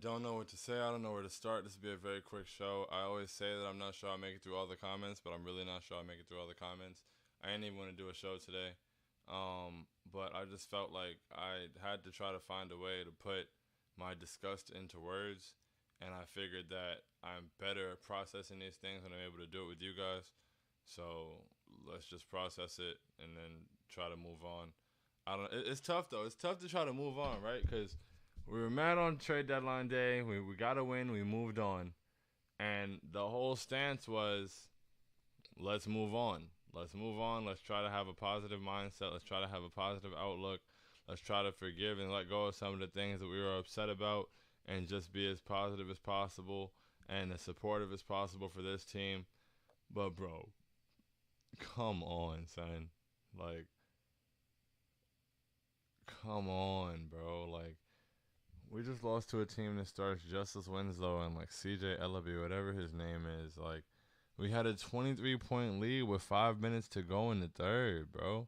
don't know what to say. I don't know where to start. This will be a very quick show. I always say that I'm not sure I'll make it through all the comments, but I'm really not sure I'll make it through all the comments. I didn't even want to do a show today, but I just felt like I had to try to find a way to put my disgust into words, and I figured that I'm better at processing these things when I'm able to do it with you guys. So let's just process it and then try to move on. I don't. It's tough though. It's tough to try to move on, right? Because we were mad on trade deadline day. We got a win. We moved on. And the whole stance was, let's move on. Let's move on. Let's try to have a positive mindset. Let's try to have a positive outlook. Let's try to forgive and let go of some of the things that we were upset about and just be as positive as possible and as supportive as possible for this team. But, bro, come on, son. Like, come on, bro. Like, we just lost to a team that starts Justice Winslow and like CJ Ellaby, whatever his name is. Like, we had a 23-point lead with 5 minutes to go in the third, bro.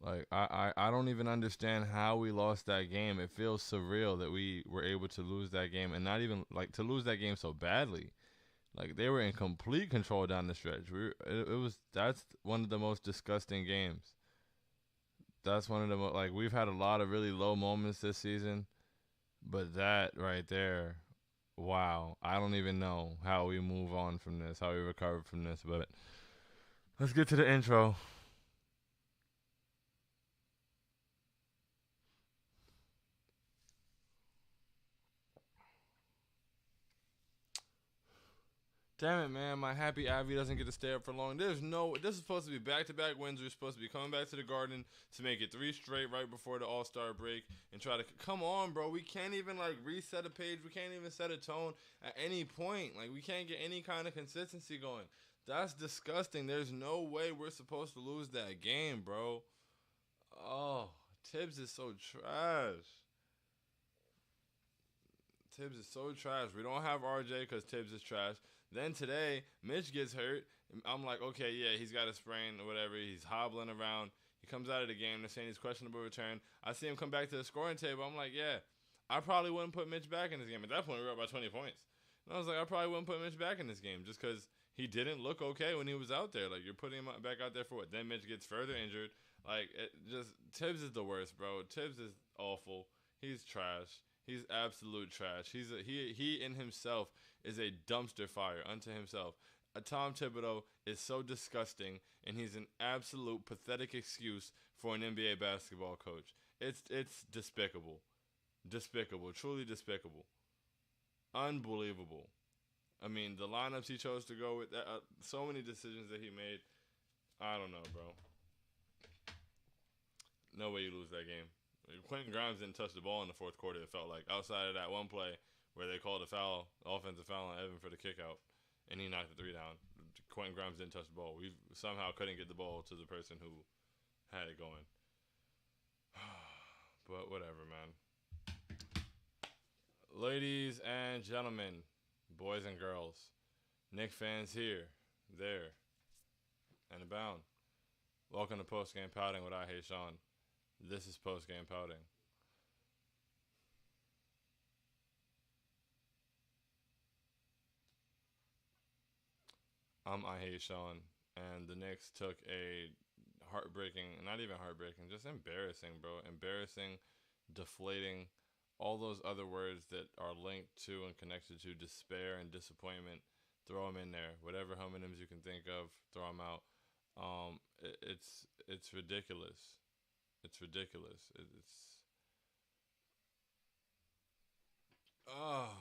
Like, I don't even understand how we lost that game. It feels surreal that we were able to lose that game, and not even like to lose that game so badly. Like, they were in complete control down the stretch. That's one of the most disgusting games. That's one of the like, we've had a lot of really low moments this season. But that right there, wow. I don't even know how we move on from this, how we recover from this. But let's get to the intro. Damn it, man. My happy Ivy doesn't get to stay up for long. This is supposed to be back-to-back wins. We're supposed to be coming back to the Garden to make it 3 straight right before the All-Star break and try to, come on, bro. We can't even, like, reset a page. We can't even set a tone at any point. Like, we can't get any kind of consistency going. That's disgusting. There's no way we're supposed to lose that game, bro. Oh, Tibbs is so trash. Tibbs is so trash. We don't have RJ because Tibbs is trash. Then today, Mitch gets hurt. I'm like, okay, yeah, he's got a sprain or whatever. He's hobbling around. He comes out of the game. They're saying he's questionable return. I see him come back to the scoring table. I'm like, yeah, I probably wouldn't put Mitch back in this game. At that point, we were up by 20 points. And I was like, I probably wouldn't put Mitch back in this game just because he didn't look okay when he was out there. Like, you're putting him back out there for what? Then Mitch gets further injured. Like, Tibbs is the worst, bro. Tibbs is awful. He's trash. He's absolute trash. He in himself is a dumpster fire unto himself. Tom Thibodeau is so disgusting, and he's an absolute pathetic excuse for an NBA basketball coach. It's despicable, truly despicable, unbelievable. I mean, the lineups he chose to go with, so many decisions that he made. I don't know, bro. No way you lose that game. Quentin Grimes didn't touch the ball in the fourth quarter, it felt like. Outside of that one play where they called a foul, offensive foul on Evan for the kick out, and he knocked the 3 down. Quentin Grimes didn't touch the ball. We somehow couldn't get the ball to the person who had it going. But whatever, man. Ladies and gentlemen, boys and girls, Knicks fans here, there, and abound. Welcome to Postgame Pouting with I Hate Sean. This is Postgame Pouting. I Hate Sean, and the Knicks took a heartbreaking, not even heartbreaking, just embarrassing, bro. Embarrassing, deflating, all those other words that are linked to and connected to despair and disappointment. Throw them in there. Whatever homonyms you can think of, throw them out. It's ridiculous. It's ridiculous. Oh,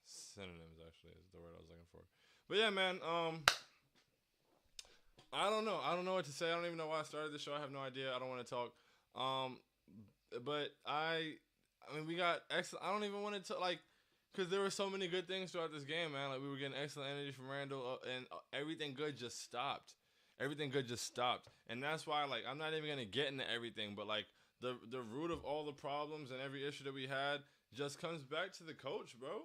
synonyms actually is the word I was looking for. But yeah, man. I don't know. I don't know what to say. I don't even know why I started the show. I have no idea. I don't want to talk. But I mean, we got excellent. I don't even want to like, because there were so many good things throughout this game, man. Like, we were getting excellent energy from Randall, and everything good just stopped. Everything good just stopped, and that's why, like, I'm not even gonna get into everything, but like the root of all the problems and every issue that we had just comes back to the coach, bro.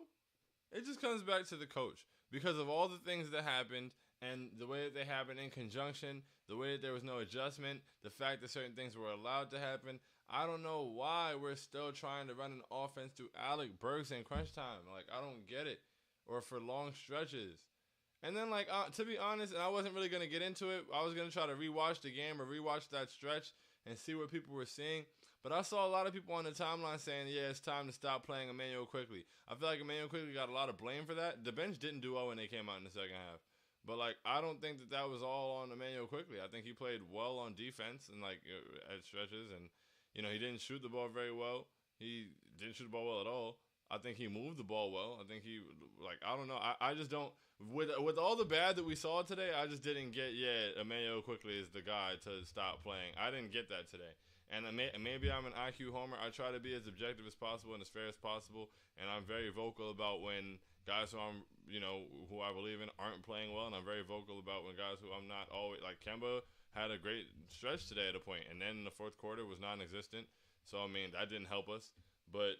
It just comes back to the coach because of all the things that happened And the way that they happened in conjunction, the way that there was no adjustment, the fact that certain things were allowed to happen, I don't know why we're still trying to run an offense through Alec Burks in crunch time. Like, I don't get it. Or for long stretches. And then, like, to be honest, and I wasn't really going to get into it. I was going to try to rewatch the game or rewatch that stretch and see what people were seeing. But I saw a lot of people on the timeline saying, yeah, it's time to stop playing Emmanuel Quickley. I feel like Emmanuel Quickley got a lot of blame for that. The bench didn't do well when they came out in the second half. But, like, I don't think that was all on Emmanuel Quickley. I think he played well on defense and, like, at stretches. And, you know, he didn't shoot the ball very well. He didn't shoot the ball well at all. I think he moved the ball well. I think he, like, I don't know. I just don't, with all the bad that we saw today, I just didn't get, Emmanuel Quickley is the guy to stop playing. I didn't get that today. And maybe I'm an IQ homer. I try to be as objective as possible and as fair as possible. And I'm very vocal about when guys who who I believe in aren't playing well. And I'm very vocal about when guys who I'm not always, like Kemba had a great stretch today at a point. And then in the fourth quarter was non-existent. So, I mean, that didn't help us. But,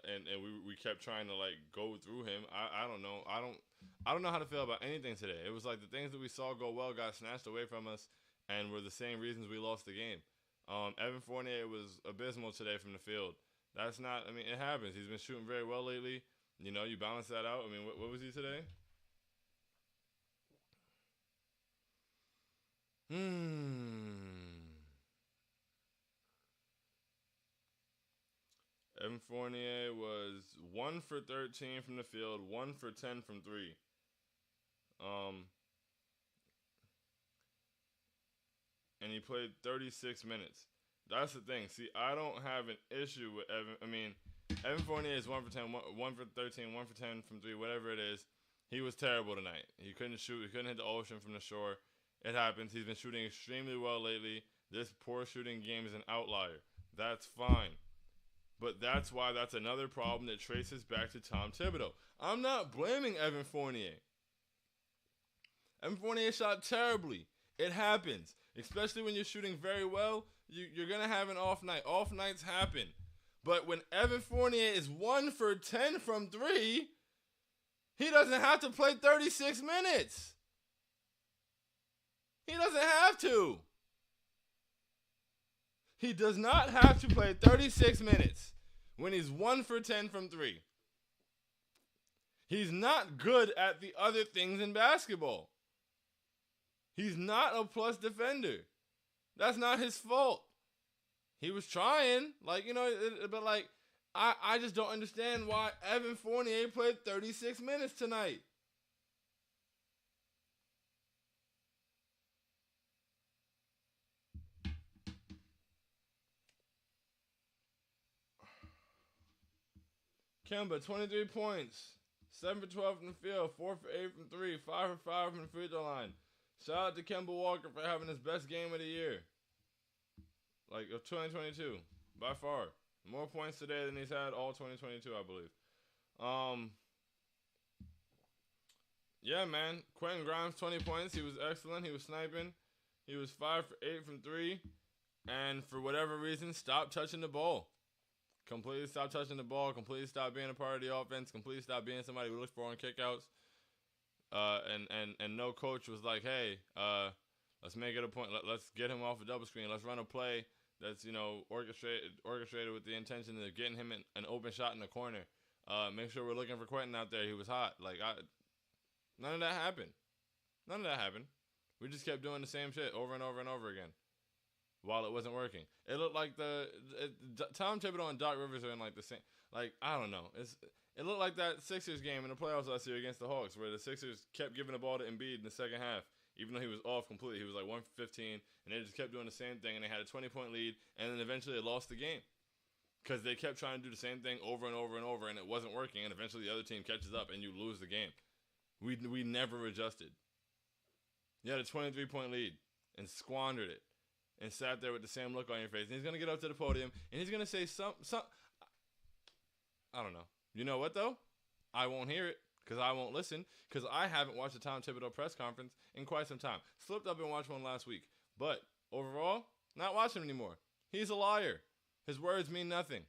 and we kept trying to, like, go through him. I don't know. I don't know how to feel about anything today. It was like the things that we saw go well got snatched away from us and were the same reasons we lost the game. Evan Fournier was abysmal today from the field. That's not, I mean, it happens. He's been shooting very well lately. You know, you balance that out. I mean, what was he today? Evan Fournier was 1 for 13 from the field, 1 for 10 from 3. And he played 36 minutes. That's the thing. See, I don't have an issue with Evan. I mean, Evan Fournier is 1 for 10, 1 for 13, 1 for 10 from 3, whatever it is. He was terrible tonight. He couldn't shoot. He couldn't hit the ocean from the shore. It happens. He's been shooting extremely well lately. This poor shooting game is an outlier. That's fine. But that's why that's another problem that traces back to Tom Thibodeau. I'm not blaming Evan Fournier. Evan Fournier shot terribly. It happens. Especially when you're shooting very well, you're going to have an off night. Off nights happen. But when Evan Fournier is 1 for 10 from 3, he doesn't have to play 36 minutes. He doesn't have to. He does not have to play 36 minutes when he's 1 for 10 from 3. He's not good at the other things in basketball. He's not a plus defender. That's not his fault. He was trying, but I just don't understand why Evan Fournier played 36 minutes tonight. Kemba, 23 points, 7 for 12 from the field, 4 for 8 from 3, 5 for 5 from the free throw line. Shout out to Kemba Walker for having his best game of the year. Of 2022, by far. More points today than he's had all 2022, I believe. Yeah, man. Quentin Grimes, 20 points. He was excellent. He was sniping. He was 5 for 8 from 3. And for whatever reason, stopped touching the ball. Completely stopped touching the ball. Completely stopped being a part of the offense. Completely stopped being somebody we look for on kickouts. And no coach was like, hey, let's make it a point. Let's get him off a double screen. Let's run a play that's, orchestrated with the intention of getting him an open shot in the corner. Make sure we're looking for Quentin out there. He was hot. None of that happened. None of that happened. We just kept doing the same shit over and over and over again while it wasn't working. It looked like Tom Thibodeau and Doc Rivers are in the same. I don't know. It looked like that Sixers game in the playoffs last year against the Hawks, where the Sixers kept giving the ball to Embiid in the second half, even though he was off completely. He was 1 for 15, and they just kept doing the same thing, and they had a 20-point lead, and then eventually they lost the game because they kept trying to do the same thing over and over and over, and it wasn't working, and eventually the other team catches up, and you lose the game. We never adjusted. You had a 23-point lead and squandered it and sat there with the same look on your face, and he's going to get up to the podium, and he's going to say some I don't know. You know what, though? I won't hear it because I won't listen because I haven't watched a Tom Thibodeau press conference in quite some time. Slipped up and watched one last week. But overall, not watching him anymore. He's a liar. His words mean nothing.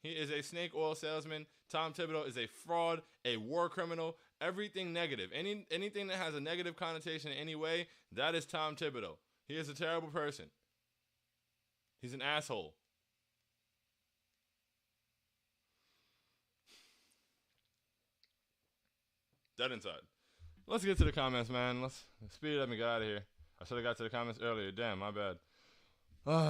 He is a snake oil salesman. Tom Thibodeau is a fraud, a war criminal, everything negative. Anything that has a negative connotation in any way, that is Tom Thibodeau. He is a terrible person. He's an asshole. Dead inside. Let's get to the comments, man. Let's speed it up and get out of here. I should have got to the comments earlier. Damn, my bad.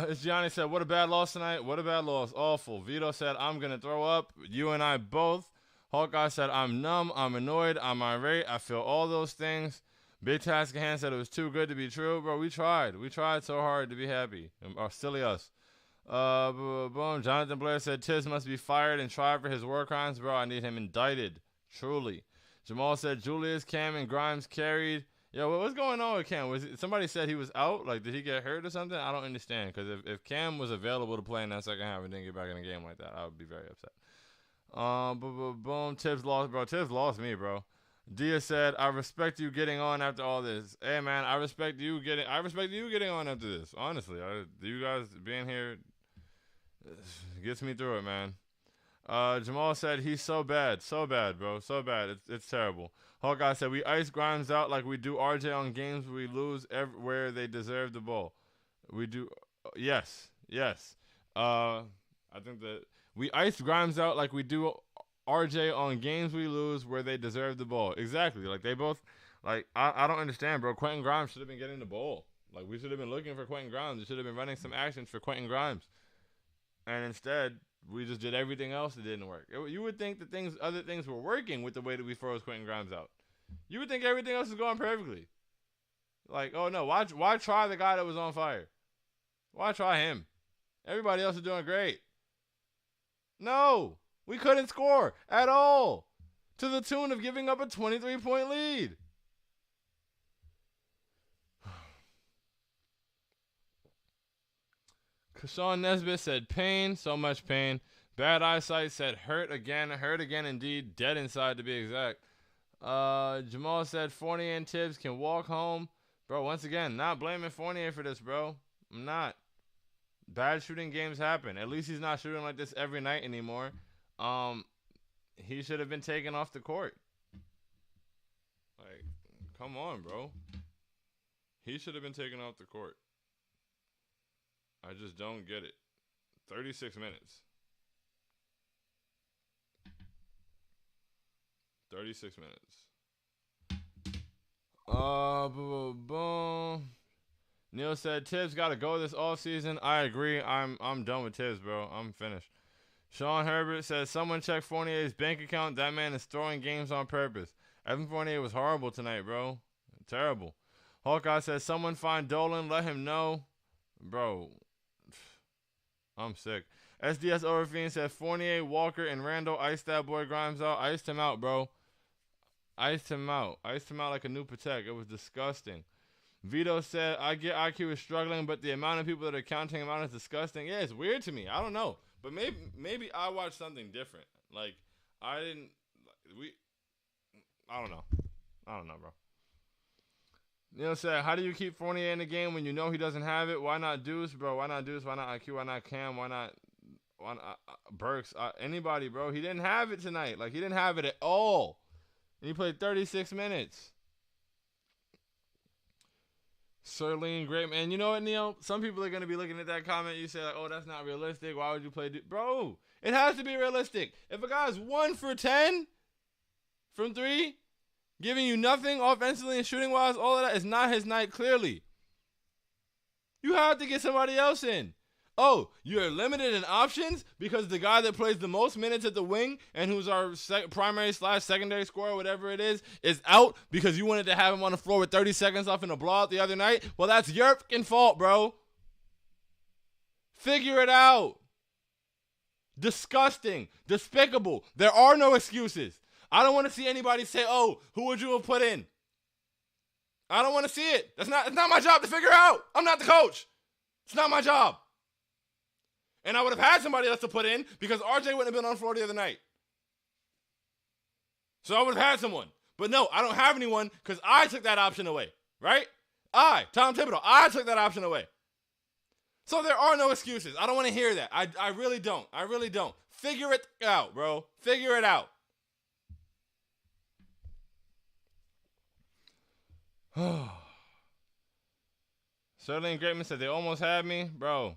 It's Gianni said, what a bad loss tonight. What a bad loss. Awful. Vito said, I'm going to throw up. You and I both. Hawkeye said, I'm numb. I'm annoyed. I'm irate. I feel all those things. Big Task Hand said it was too good to be true. Bro, we tried. We tried so hard to be happy. Or silly us. Boom. Jonathan Blair said, Tiz must be fired and tried for his war crimes. Bro, I need him indicted. Truly. Jamal said, Julius, Cam, and Grimes carried. Yo, what's going on with Cam? Somebody said he was out? Like, did he get hurt or something? I don't understand. Because if Cam was available to play in that second half and didn't get back in a game like that, I would be very upset. Boom. Tibbs lost, bro. Tibbs lost me, bro. Dia said, I respect you getting on after all this. Hey, man, I respect you getting on after this. Honestly, you guys being here gets me through it, man. Jamal said he's so bad, bro, so bad. It's terrible. Hawkeye said we ice Grimes out like we do RJ on games we lose where they deserve the ball. We do, yes. I think that we ice Grimes out like we do RJ on games we lose where they deserve the ball. Exactly. Like they both, like I don't understand, bro. Quentin Grimes should have been getting the ball. Like we should have been looking for Quentin Grimes. We should have been running some actions for Quentin Grimes, and instead. We just did everything else that didn't work. You would think that other things were working with the way that we froze Quentin Grimes out. You would think everything else is going perfectly. Like, oh no, why try the guy that was on fire? Why try him? Everybody else is doing great. No, we couldn't score at all. To the tune of giving up a 23-point lead. Sean Nesbitt said pain, so much pain. Bad eyesight said hurt again indeed, dead inside to be exact. Jamal said Fournier and Tibbs can walk home. Bro, once again, not blaming Fournier for this, bro. I'm not. Bad shooting games happen. At least he's not shooting like this every night anymore. He should have been taken off the court. Like, come on, bro. He should have been taken off the court. I just don't get it. 36 minutes. 36 minutes. Boom. Neil said Tibbs got to go this offseason. I agree. I'm done with Tibbs, bro. I'm finished. Sean Herbert says someone check Fournier's bank account. That man is throwing games on purpose. Evan Fournier was horrible tonight, bro. Terrible. Hawkeye says someone find Dolan. Let him know. Bro. I'm sick. SDS Overfiend said Fournier, Walker, and Randall iced that boy Grimes out. Iced him out, bro. Iced him out like a new Patek. It was disgusting. Vito said, I get IQ is struggling, but the amount of people that are counting him out is disgusting. Yeah, it's weird to me. I don't know. But maybe I watched something different. Like, I don't know, bro. Neil said, how do you keep Fournier in the game when you know he doesn't have it? Why not Deuce, bro? Why not Deuce? Why not IQ? Why not Cam? Why not Burks? Anybody, bro? He didn't have it tonight. Like, he didn't have it at all. And he played 36 minutes. Sirleen, great man. You know what, Neil? Some people are going to be looking at that comment. You say, like, oh, that's not realistic. Why would you play? Bro, it has to be realistic. If a guy's 1 for 10 from 3, giving you nothing offensively and shooting-wise, all of that is not his night, clearly. You have to get somebody else in. Oh, you're limited in options because the guy that plays the most minutes at the wing and who's our primary/secondary scorer, whatever it is out because you wanted to have him on the floor with 30 seconds left in a blowout the other night? Well, that's your fucking fault, bro. Figure it out. Disgusting. Despicable. There are no excuses. I don't want to see anybody say, oh, who would you have put in? I don't want to see it. It's not my job to figure out. I'm not the coach. It's not my job. And I would have had somebody else to put in because RJ wouldn't have been on the floor the other night. So I would have had someone. But no, I don't have anyone because I took that option away. Right? Tom Thibodeau, I took that option away. So there are no excuses. I don't want to hear that. I really don't. I really don't. Figure it out, bro. Figure it out. Sterling Greatman said they almost had me. Bro,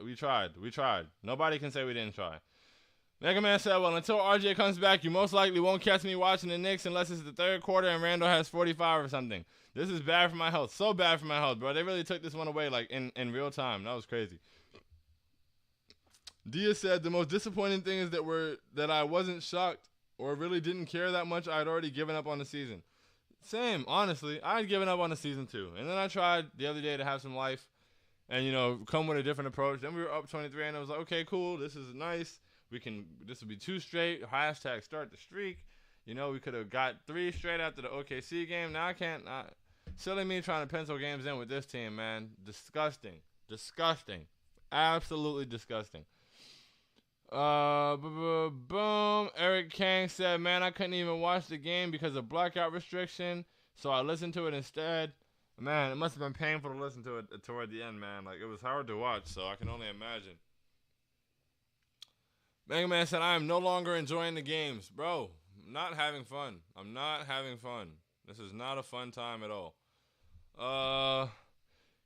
we tried. We tried. Nobody can say we didn't try. Mega Man said, well, until RJ comes back, you most likely won't catch me watching the Knicks unless it's the third quarter and Randall has 45 or something. This is bad for my health. So bad for my health, bro. They really took this one away like in real time. That was crazy. Dia said, the most disappointing thing is that I wasn't shocked or really didn't care that much. I had already given up on the season. Same, honestly. I had given up on the season too. And then I tried the other day to have some life and, come with a different approach. Then we were up 23 and I was like, okay, cool. This is nice. This will be 2 straight. # start the streak. We could have got 3 straight after the OKC game. Now I can't. Silly me trying to pencil games in with this team, man. Disgusting. Disgusting. Absolutely disgusting. Boom. Eric Kang said, man, I couldn't even watch the game because of blackout restriction, so I listened to it instead. Man, it must have been painful to listen to it toward the end, man. Like, it was hard to watch, so I can only imagine. Mega Man said, I am no longer enjoying the games. Bro, I'm not having fun. I'm not having fun. This is not a fun time at all.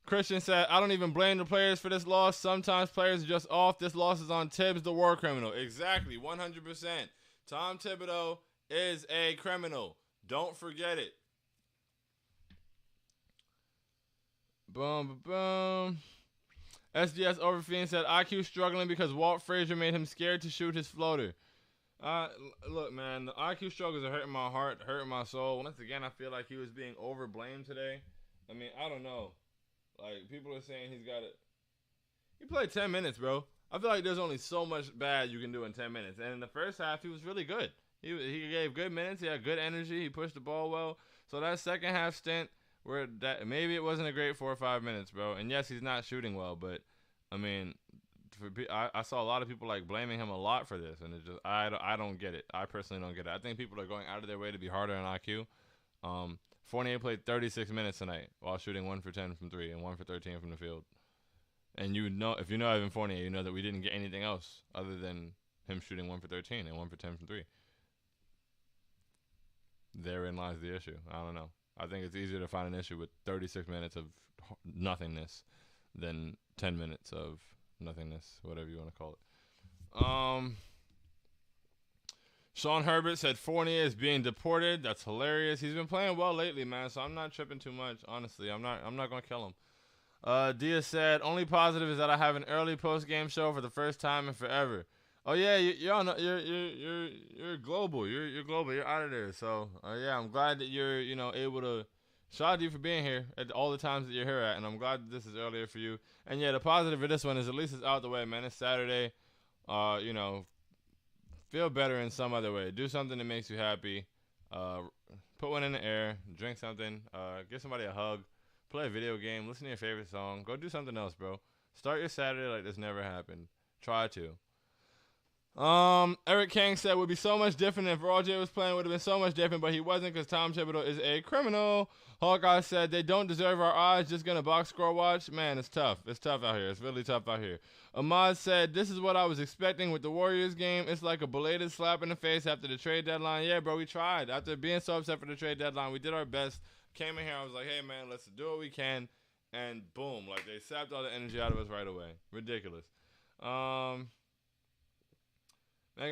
Christian said, I don't even blame the players for this loss. Sometimes players are just off. This loss is on Tibbs, the war criminal. Exactly, 100%. Tom Thibodeau is a criminal. Don't forget it. Boom, boom. SDS Overfiend said, IQ struggling because Walt Frazier made him scared to shoot his floater. Look, man, the IQ struggles are hurting my heart, hurting my soul. Once again, I feel like he was being overblamed today. I mean, I don't know. Like, people are saying he's got it. He played 10 minutes, bro. I feel like there's only so much bad you can do in 10 minutes. And in the first half, he was really good. He gave good minutes. He had good energy. He pushed the ball well. So that second half stint, maybe it wasn't a great 4 or 5 minutes, bro. And yes, he's not shooting well, but I mean, I saw a lot of people like blaming him a lot for this, and it just I don't get it. I personally don't get it. I think people are going out of their way to be harder on IQ. Fournier played 36 minutes tonight while shooting 1 for 10 from 3 and 1 for 13 from the field. And if you know Evan Fournier, you know that we didn't get anything else other than him shooting 1 for 13 and 1 for 10 from 3. Therein lies the issue. I don't know. I think it's easier to find an issue with 36 minutes of nothingness than 10 minutes of nothingness, whatever you want to call it. Sean Herbert said Fournier is being deported. That's hilarious. He's been playing well lately, man, so I'm not tripping too much, honestly. I'm not going to kill him. Dia said, only positive is that I have an early post-game show for the first time in forever. Oh yeah, you're global. You're global. You're out of there. So yeah, I'm glad that you're able to. Shout out to you for being here at all the times that you're here at, and I'm glad that this is earlier for you. And yeah, the positive for this one is at least it's out the way, man. It's Saturday. Feel better in some other way. Do something that makes you happy. Put one in the air. Drink something. Give somebody a hug. Play a video game. Listen to your favorite song. Go do something else, bro. Start your Saturday like this never happened. Try to. Eric Kang said, would be so much different if RJ was playing. Would have been so much different, but he wasn't because Tom Thibodeau is a criminal. Hawkeye said, they don't deserve our eyes. Just gonna box score watch. Man, it's tough. It's tough out here. It's really tough out here. Ahmad said, this is what I was expecting with the Warriors game. It's like a belated slap in the face after the trade deadline. Yeah, bro, we tried. After being so upset for the trade deadline, we did our best. Came in here, I was like, hey, man, let's do what we can. And boom, like they sapped all the energy out of us right away. Ridiculous. Mega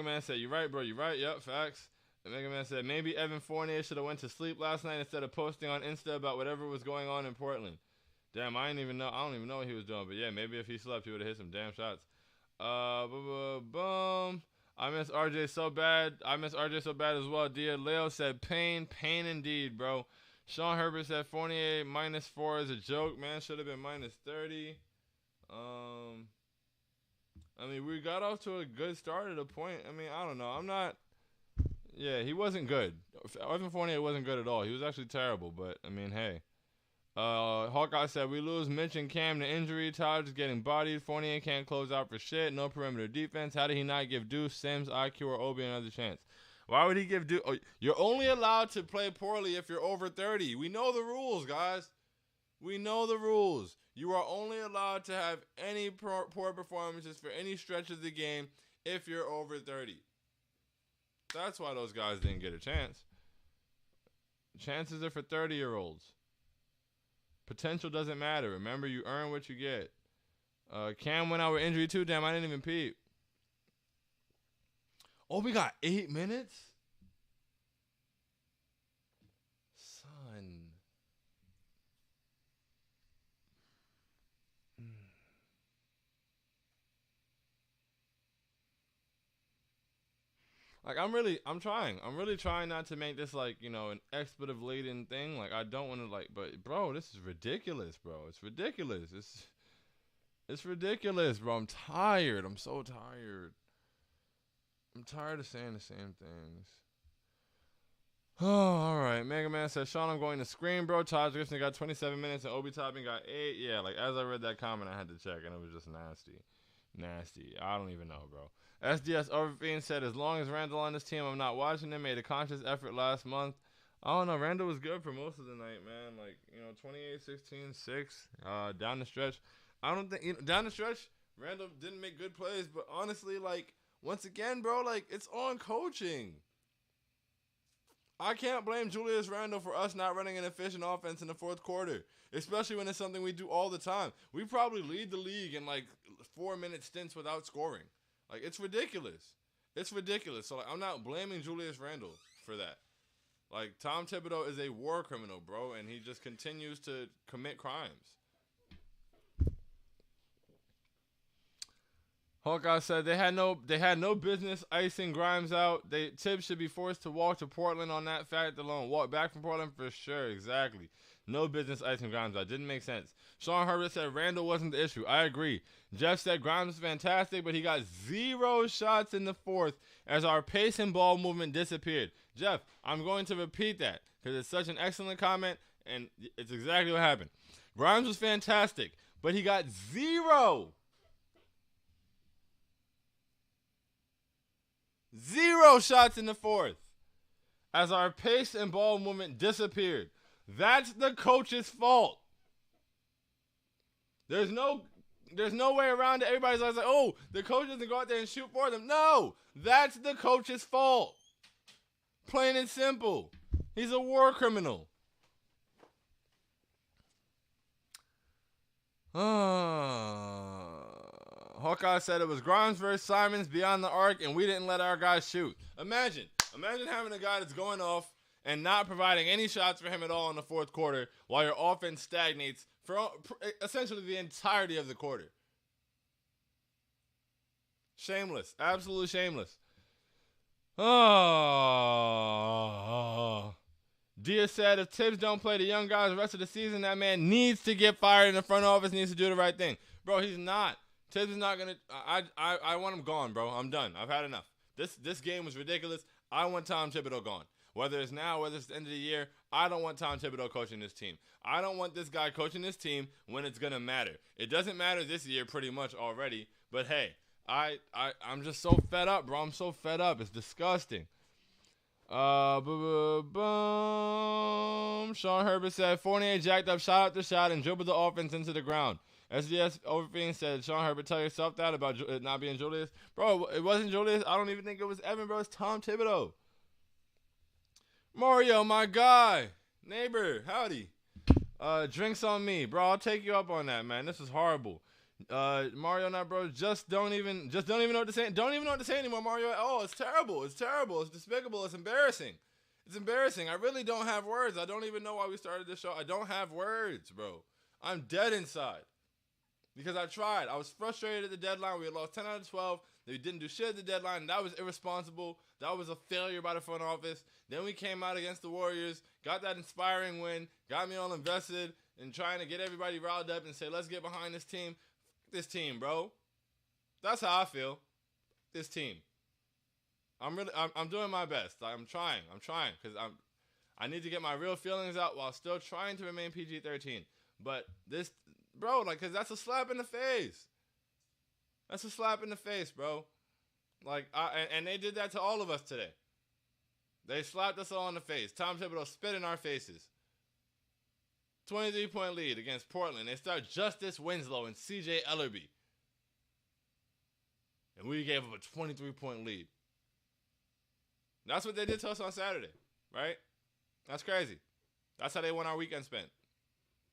Man said, you're right, bro. You're right. Yep, facts. And Mega Man said, maybe Evan Fournier should have went to sleep last night instead of posting on Insta about whatever was going on in Portland. Damn, I don't even know what he was doing. But yeah, maybe if he slept, he would have hit some damn shots. Boom. I miss RJ so bad. As well. Dear Leo said, pain indeed, bro. Sean Herbert said Fournier -4 is a joke, man. Should have been -30. I mean, we got off to a good start at a point. I mean, I don't know. Yeah, he wasn't good. Evan Fournier wasn't good at all. He was actually terrible, but, I mean, hey. Hawkeye said, we lose Mitch and Cam to injury. Taj is getting bodied. Fournier can't close out for shit. No perimeter defense. How did he not give Deuce, Sims, IQ, or Obi another chance? Why would he give Deuce? Oh, you're only allowed to play poorly if you're over 30. We know the rules, guys. We know the rules. You are only allowed to have any poor performances for any stretch of the game if you're over 30. That's why those guys didn't get a chance. Chances are for 30-year-olds. Potential doesn't matter. Remember, you earn what you get. Cam went out with injury too. Damn, I didn't even peep. Oh, we got 8 minutes? Son. Like, I'm really trying not to make this, like, you know, an expletive laden thing. Like, I don't want to, like, but, bro, this is ridiculous, bro. It's ridiculous. It's ridiculous, bro. I'm tired. I'm so tired. I'm tired of saying the same things. Oh, all right. Mega Man says, Sean, I'm going to scream, bro. Taj Gibson got 27 minutes and Obi Toppin got 8. Yeah, like, as I read that comment, I had to check, and it was just nasty. Nasty. I don't even know, bro. SDS Overfiend said, as long as Randall on this team, I'm not watching him. Made a conscious effort last month. I don't know. Randall was good for most of the night, man. Like, you know, 28, 16, 6. Down the stretch. I don't think, you know, down the stretch, Randall didn't make good plays. But honestly, like, once again, bro, like, it's on coaching. I can't blame Julius Randle for us not running an efficient offense in the fourth quarter, especially when it's something we do all the time. We probably lead the league in, like, 4-minute stints without scoring. Like, it's ridiculous. It's ridiculous. So, like, I'm not blaming Julius Randle for that. Like, Tom Thibodeau is a war criminal, bro, and he just continues to commit crimes. Hawkeye said they had no business icing Grimes out. Tibbs should be forced to walk to Portland on that fact alone. Walk back from Portland for sure, exactly. No business icing Grimes out. Didn't make sense. Sean Herbert said Randall wasn't the issue. I agree. Jeff said Grimes was fantastic, but he got 0 shots in the fourth as our pace and ball movement disappeared. Jeff, I'm going to repeat that because it's such an excellent comment, and it's exactly what happened. Grimes was fantastic, but he got 0 shots in the fourth as our pace and ball movement disappeared. That's the coach's fault. There's no way around it. Everybody's always like, oh, the coach doesn't go out there and shoot for them. No, that's the coach's fault. Plain and simple. He's a war criminal. Hawkeye said it was Grimes versus Simons beyond the arc, and we didn't let our guys shoot. Imagine having a guy that's going off and not providing any shots for him at all in the fourth quarter while your offense stagnates for essentially the entirety of the quarter. Shameless. Absolutely shameless. Dia said if Tibbs don't play the young guys the rest of the season, that man needs to get fired and the front office needs to do the right thing. Bro, he's not. Tibbs is not going to – I want him gone, bro. I'm done. I've had enough. This game was ridiculous. I want Tom Thibodeau gone. Whether it's now, whether it's the end of the year, I don't want Tom Thibodeau coaching this team. I don't want this guy coaching this team when it's going to matter. It doesn't matter this year pretty much already. But, hey, I'm just so fed up, bro. I'm so fed up. It's disgusting. Sean Herbert said Fournier jacked up shot after shot and dribbled the offense into the ground. SDS Overfiend said, Sean Herbert, tell yourself that about it not being Julius. Bro, it wasn't Julius. I don't even think it was Evan, bro. It's Tom Thibodeau. Mario, my guy. Neighbor, howdy. Drinks on me. Bro, I'll take you up on that, man. This is horrible. Mario, not bro. Just don't even know what to say. Don't even know what to say anymore, Mario. Oh, it's terrible. It's terrible. It's despicable. It's embarrassing. It's embarrassing. I really don't have words. I don't even know why we started this show. I don't have words, bro. I'm dead inside. Because I tried. I was frustrated at the deadline. We had lost 10 out of 12. They didn't do shit at the deadline. That was irresponsible. That was a failure by the front office. Then we came out against the Warriors, got that inspiring win, got me all invested in trying to get everybody riled up and say, let's get behind this team. This team, bro. That's how I feel. This team. I'm doing my best. I'm trying because I need to get my real feelings out while still trying to remain PG-13. But this, bro, like, cause that's a slap in the face. That's a slap in the face, bro. Like, and they did that to all of us today. They slapped us all in the face. Tom Thibodeau spit in our faces. 23-point lead against Portland. They start Justice Winslow and C.J. Ellerby. And we gave up a 23-point lead. That's what they did to us on Saturday, right? That's crazy. That's how they won our weekend spent.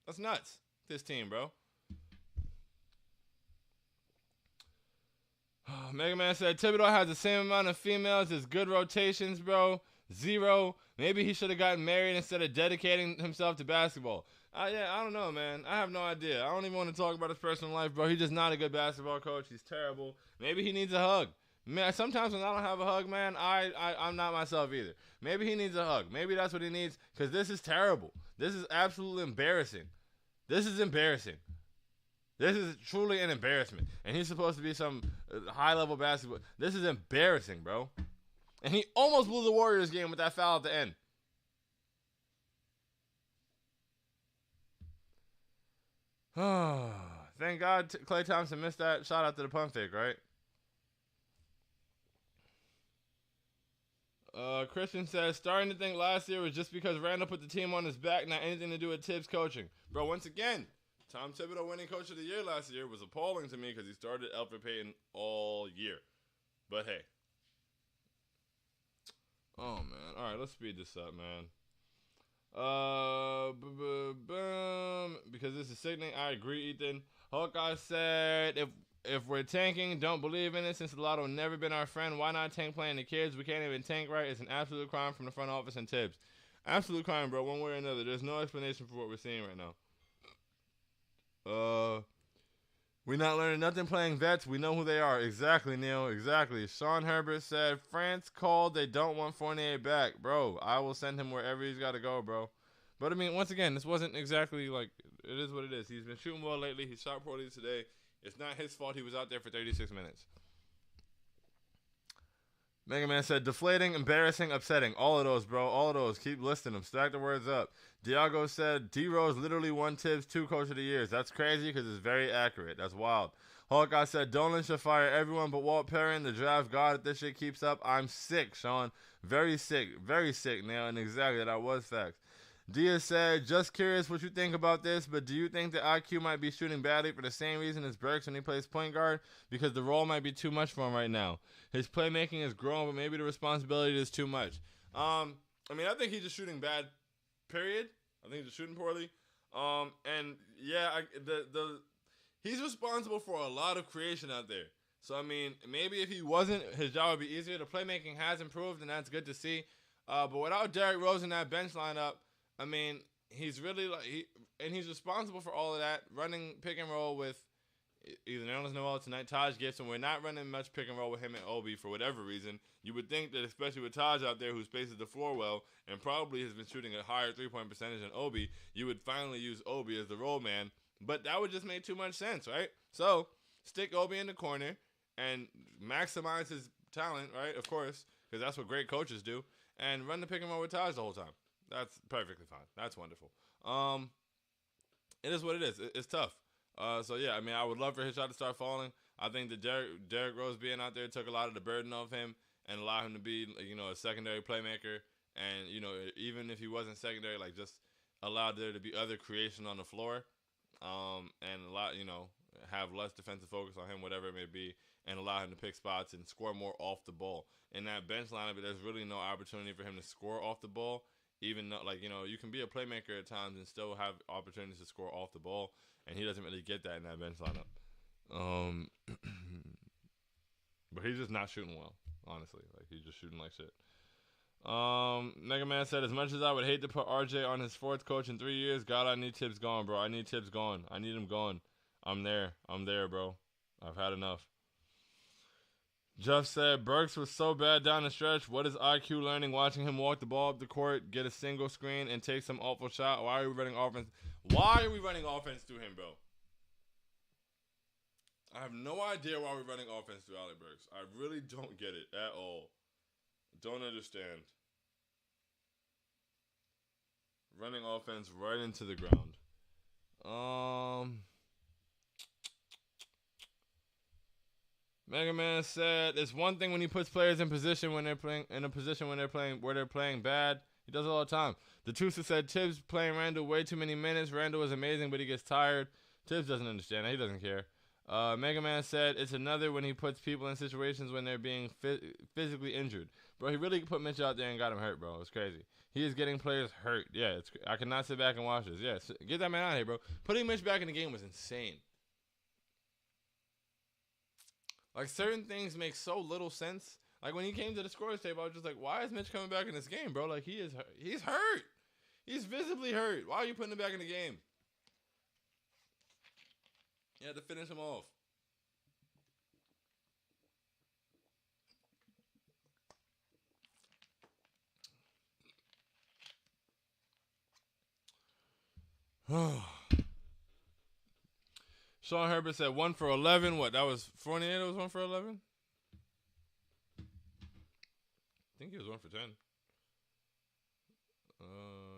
That's nuts, this team, bro. Mega Man said, Thibodeau has the same amount of females as good rotations, bro. 0. Maybe he should have gotten married instead of dedicating himself to basketball. Yeah, I don't know, man. I have no idea. I don't even want to talk about his personal life, bro. He's just not a good basketball coach. He's terrible. Maybe he needs a hug. Man, sometimes when I don't have a hug, man, I'm not myself either. Maybe he needs a hug. Maybe that's what he needs, because this is terrible. This is absolutely embarrassing. This is embarrassing. This is truly an embarrassment. And he's supposed to be some high-level basketball. This is embarrassing, bro. And he almost blew the Warriors game with that foul at the end. Thank God Klay Thompson missed that shot out to the pump fake, right? Christian says, starting to think last year was just because Randall put the team on his back, not anything to do with Tibbs coaching. Bro, once again, Tom Thibodeau winning coach of the year last year was appalling to me because he started Elfrid Payton all year. But hey. Oh, man. All right, let's speed this up, man. Because this is sickening. I agree, Ethan. Hawkeye said, if we're tanking, don't believe in it. Since Lotto never been our friend, why not tank playing the kids? We can't even tank right. It's an absolute crime from the front office and Tibbs. Absolute crime, bro. One way or another. There's no explanation for what we're seeing right now. We're not learning nothing playing vets. We know who they are. Exactly, Neil. Exactly. Sean Herbert said, France called. They don't want Fournier back. Bro, I will send him wherever he's got to go, bro. But, I mean, once again, this wasn't exactly like, it is what it is. He's been shooting well lately. He shot poorly today. It's not his fault he was out there for 36 minutes. Mega Man said, deflating, embarrassing, upsetting. All of those, bro. All of those. Keep listing them. Stack the words up. Diago said, D-Rose literally won Tibbs 2 Coach of the Years. That's crazy because it's very accurate. That's wild. Hawkeye said, Dolan should fire everyone but Walt Perrin, the draft god. If this shit keeps up, I'm sick, Sean. Very sick now. And exactly, that was facts. Dia said, just curious what you think about this, but do you think that IQ might be shooting badly for the same reason as Burks when he plays point guard? Because the role might be too much for him right now. His playmaking is growing, but maybe the responsibility is too much. I mean, I think he's just shooting bad, period. I think he's just shooting poorly. And, yeah, he's responsible for a lot of creation out there. So, I mean, maybe if he wasn't, his job would be easier. The playmaking has improved, and that's good to see. But without Derrick Rose in that bench lineup, I mean, he's really he's responsible for all of that, running pick and roll with either Nerlens Noel tonight, Taj Gibson. We're not running much pick and roll with him and Obi for whatever reason. You would think that, especially with Taj out there who spaces the floor well and probably has been shooting a higher three-point percentage than Obi, you would finally use Obi as the roll man. But that would just make too much sense, right? So stick Obi in the corner and maximize his talent, right? Of course, because that's what great coaches do, and run the pick and roll with Taj the whole time. That's perfectly fine. That's wonderful. It is what it is. It's tough. So, yeah, I mean, I would love for his shot to start falling. I think that Derrick Rose being out there took a lot of the burden off him and allowed him to be, a secondary playmaker. And, even if he wasn't secondary, just allowed there to be other creation on the floor and have less defensive focus on him, whatever it may be, and allow him to pick spots and score more off the ball. In that bench lineup, there's really no opportunity for him to score off the ball. Even though, you can be a playmaker at times and still have opportunities to score off the ball, and he doesn't really get that in that bench lineup. But he's just not shooting well, honestly. He's just shooting like shit. Mega Man said, as much as I would hate to put RJ on his 4th coach in 3 years, God, I need Tibbs gone, bro. I need Tibbs gone. I need him gone. I'm there, bro. I've had enough. Jeff said, Burks was so bad down the stretch. What is IQ learning watching him walk the ball up the court, get a single screen, and take some awful shot? Why are we running offense? Why are we running offense through him, bro? I have no idea why we're running offense through Alec Burks. I really don't get it at all. Don't understand. Running offense right into the ground. Mega Man said, it's one thing when he puts players in position when they're playing where they're playing bad. He does it all the time. The Tusa said Tibbs playing Randall way too many minutes. Randall is amazing, but he gets tired. Tibbs doesn't understand that. He doesn't care. Mega Man said it's another when he puts people in situations when they're being physically injured. Bro, he really put Mitch out there and got him hurt, bro. It's crazy. He is getting players hurt. Yeah, I cannot sit back and watch this. Yeah, get that man out of here, bro. Putting Mitch back in the game was insane. Like, certain things make so little sense. Like, when he came to the scores table, I was just like, why is Mitch coming back in this game, bro? Like, he's hurt. He's visibly hurt. Why are you putting him back in the game? You had to finish him off. Sean Herbert said 1 for 11. What? That was Fournier that was 1 for 11? I think he was 1 for 10.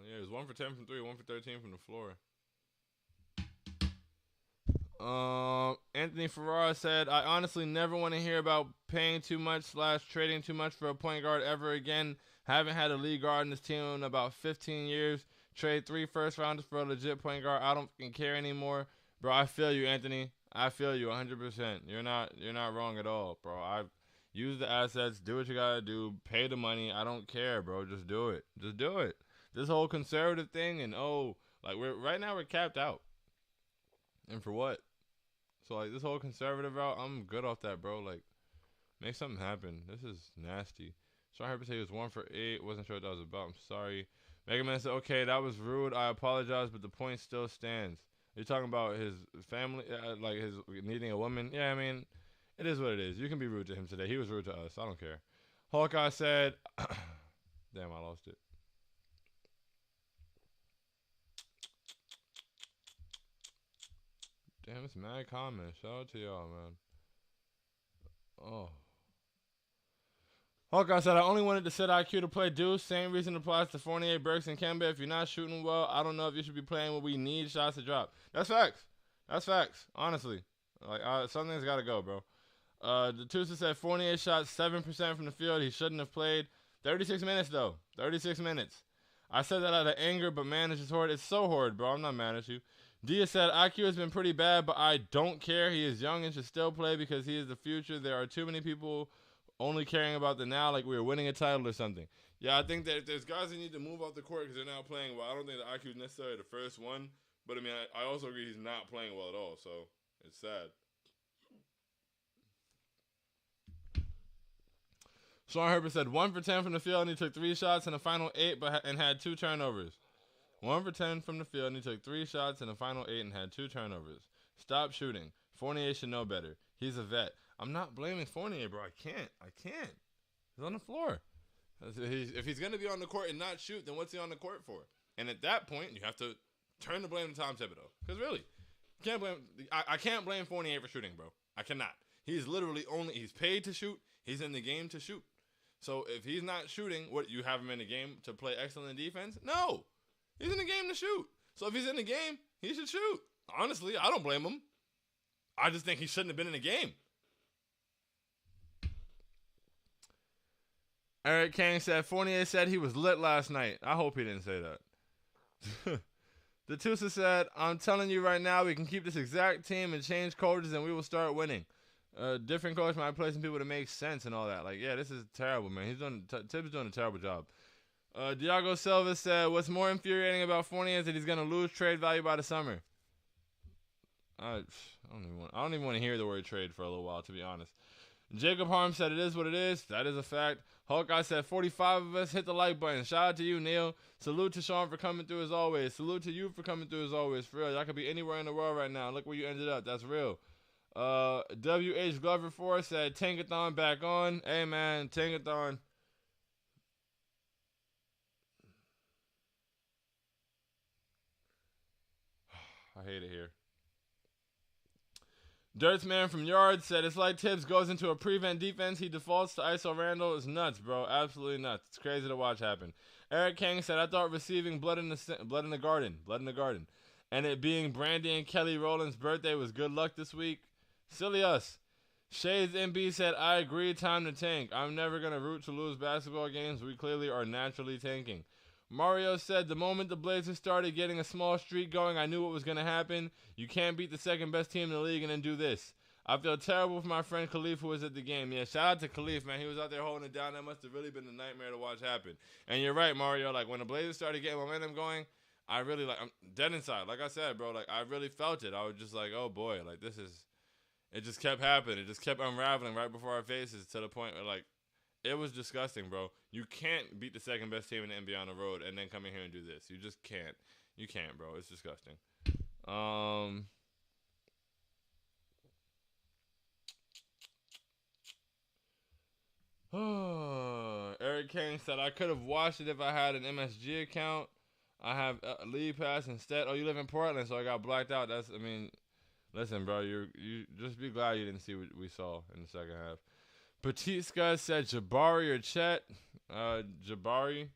Yeah, he was 1 for 10 from 3, 1 for 13 from the floor. Anthony Ferrara said, I honestly never want to hear about paying too much / trading too much for a point guard ever again. Haven't had a lead guard in this team in about 15 years. Trade 3 first rounders for a legit point guard. I don't fucking care anymore. Bro, I feel you, Anthony. I feel you 100%. You're not wrong at all, bro. I've used the assets. Do what you gotta do. Pay the money. I don't care, bro. Just do it. Just do it. This whole conservative thing and right now we're capped out. And for what? So, like, this whole conservative route, I'm good off that, bro. Like, make something happen. This is nasty. Sean Herbert said he was 1 for 8. Wasn't sure what that was about. I'm sorry. Mega Man said, okay, that was rude. I apologize, but the point still stands. You're talking about his family, like his needing a woman. Yeah, I mean, it is what it is. You can be rude to him today. He was rude to us. I don't care. Hawkeye said, damn, I lost it. Damn, it's mad comments. Shout out to y'all, man. Oh. Hawkeye said, I only wanted to set IQ to play deuce. Same reason applies to Fournier, Burks, and Kemba. If you're not shooting well, I don't know if you should be playing when we need shots to drop. That's facts. That's facts. Honestly. Like, something's got to go, bro. The Tusa said Fournier shot 7% from the field. He shouldn't have played. 36 minutes, though. 36 minutes. I said that out of anger, but man, it's just horrid. It's so horrid, bro. I'm not mad at you. Dia said, IQ has been pretty bad, but I don't care. He is young and should still play because he is the future. There are too many people only caring about the now like we were winning a title or something. Yeah, I think that if there's guys that need to move off the court because they're not playing well, I don't think the IQ is necessarily the first one. But, I mean, I also agree he's not playing well at all, so it's sad. Sean Herbert said 1 for 10 from the field and he took 3 shots in the final 8 and had 2 turnovers. 1 for 10 from the field and he took 3 shots in the final 8 and had 2 turnovers. Stop shooting. Fournier should know better. He's a vet. I'm not blaming Fournier, bro. I can't. He's on the floor. If he's going to be on the court and not shoot, then what's he on the court for? And at that point, you have to turn the blame to Tom Thibodeau. Because really, you can't blame. I can't blame Fournier for shooting, bro. I cannot. He's literally he's paid to shoot. He's in the game to shoot. So if he's not shooting, what, you have him in the game to play excellent defense? No. He's in the game to shoot. So if he's in the game, he should shoot. Honestly, I don't blame him. I just think he shouldn't have been in the game. Eric Kang said, Fournier said he was lit last night. I hope he didn't say that. The Tusa said, I'm telling you right now, we can keep this exact team and change coaches and we will start winning. Different coach might play some people to make sense and all that. Like, yeah, this is terrible, man. Tibbs doing a terrible job. Diago Silva said, what's more infuriating about Fournier is that he's going to lose trade value by the summer. I don't even want to hear the word trade for a little while, to be honest. Jacob Harm said, it is what it is. That is a fact. Hawkeye said, 45 of us hit the like button. Shout out to you, Neil. Salute to Sean for coming through as always. Salute to you for coming through as always. For real, y'all could be anywhere in the world right now. Look where you ended up. That's real. W.H. Glover 4 said, Tankathon back on. Hey, man, Tankathon. I hate it here. Dirtsman from Yard said, it's like Tibbs goes into a prevent defense. He defaults to ISO Randall. It's nuts, bro. Absolutely nuts. It's crazy to watch happen. Eric Kang said, I thought receiving blood in the garden. And it being Brandy and Kelly Rowland's birthday was good luck this week. Silly us. Shades MB said, I agree, time to tank. I'm never going to root to lose basketball games. We clearly are naturally tanking. Mario said, the moment the Blazers started getting a small streak going, I knew what was going to happen. You can't beat the second best team in the league and then do this. I feel terrible for my friend Khalif who was at the game. Yeah, shout out to Khalif, man. He was out there holding it down. That must have really been a nightmare to watch happen. And you're right, Mario. Like, when the Blazers started getting momentum going, I really, like, I'm dead inside. Like I said, bro, like, I really felt it. I was just like, oh, boy, like, this is, it just kept happening. It just kept unraveling right before our faces to the point where, like, it was disgusting, bro. You can't beat the second best team in the NBA on the road and then come in here and do this. You just can't. You can't, bro. It's disgusting. Eric Kane said, I could have watched it if I had an MSG account. I have a league pass instead. Oh, you live in Portland, so I got blacked out. That's, I mean, listen, bro. You just be glad you didn't see what we saw in the second half. Petite Scud said Jabari or Chet. Jabari.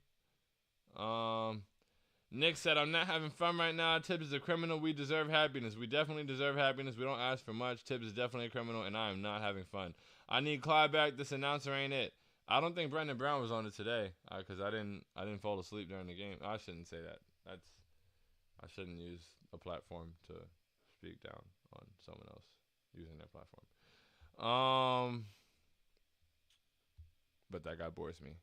Nick said, I'm not having fun right now. Tibbs is a criminal. We deserve happiness. We definitely deserve happiness. We don't ask for much. Tibbs is definitely a criminal, and I am not having fun. I need Clyde back. This announcer ain't it. I don't think Brendan Brown was on it today because I didn't fall asleep during the game. I shouldn't say that. I shouldn't use a platform to speak down on someone else using their platform. But that guy bores me.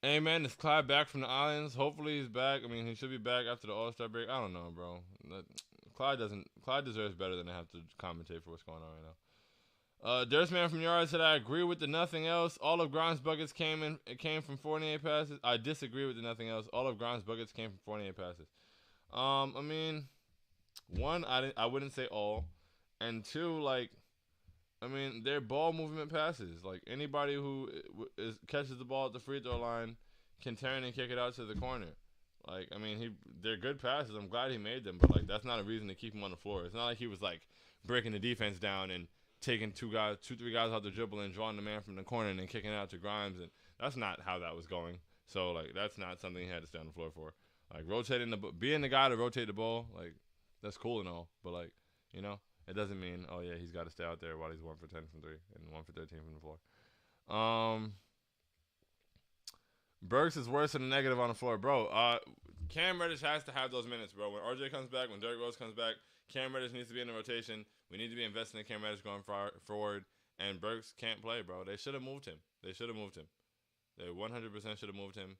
Hey, man, is Clyde back from the islands? Hopefully he's back. I mean, he should be back after the All-Star break. I don't know, bro. Clyde deserves better than to have to commentate for what's going on right now. Dirtsman from Yard said, I agree with the nothing else. All of Grimes' buckets came from 48 passes. I disagree with the nothing else. All of Grimes' buckets came from 48 passes. I mean, one, I wouldn't say all. And two, like, I mean, they're ball movement passes. Like, anybody who catches the ball at the free throw line can turn and kick it out to the corner. Like, I mean, they're good passes. I'm glad he made them, but, like, that's not a reason to keep him on the floor. It's not like he was, like, breaking the defense down and taking three guys out the dribble and drawing the man from the corner and then kicking it out to Grimes. And that's not how that was going. So, like, that's not something he had to stay on the floor for. Like, being the guy to rotate the ball, like, that's cool and all. But, like, you know, it doesn't mean, oh, yeah, he's got to stay out there while he's 1 for 10 from 3 and 1 for 13 from the floor. Burks is worse than a negative on the floor. Bro, Cam Reddish has to have those minutes, bro. When RJ comes back, when Derrick Rose comes back, Cam Reddish needs to be in the rotation. We need to be investing in Cam Reddish going forward. And Burks can't play, bro. They should have moved him. They 100% should have moved him.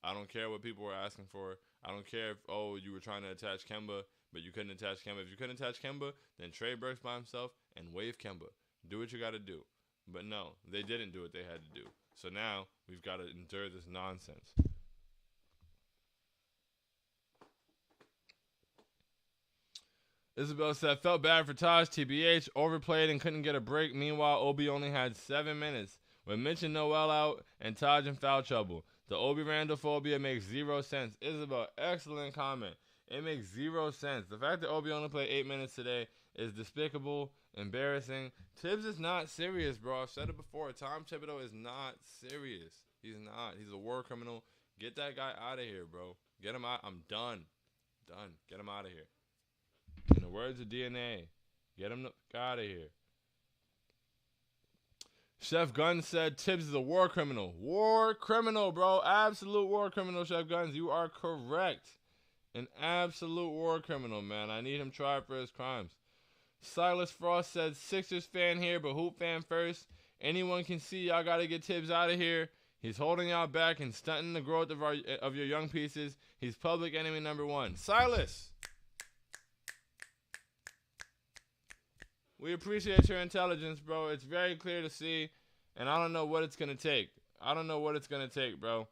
I don't care what people were asking for. I don't care if, you were trying to attach Kemba, but you couldn't attach Kemba. If you couldn't attach Kemba, then trade Burks by himself and waive Kemba. Do what you got to do. But no, they didn't do what they had to do. So now we've got to endure this nonsense. Isabel said, felt bad for Taj, TBH, overplayed and couldn't get a break. Meanwhile, Obi only had 7 minutes. With Mitch and Noel out and Taj in foul trouble. The Obi Randall phobia makes 0 sense. Isabel, excellent comment. It makes 0 sense. The fact that Obi only played 8 minutes today is despicable, embarrassing. Tibbs is not serious, bro. I've said it before. Tom Thibodeau is not serious. He's not. He's a war criminal. Get that guy out of here, bro. Get him out. I'm done. Done. Get him out of here. In the words of DNA, get him out of here. Chef Guns said Tibbs is a war criminal. War criminal, bro. Absolute war criminal, Chef Guns. You are correct. An absolute war criminal, man. I need him tried for his crimes. Silas Frost said, Sixers fan here, but Hoop fan first. Anyone can see y'all got to get Tibbs out of here. He's holding y'all back and stunting the growth of your young pieces. He's public enemy number 1. Silas! We appreciate your intelligence, bro. It's very clear to see, and I don't know what it's going to take. Bro.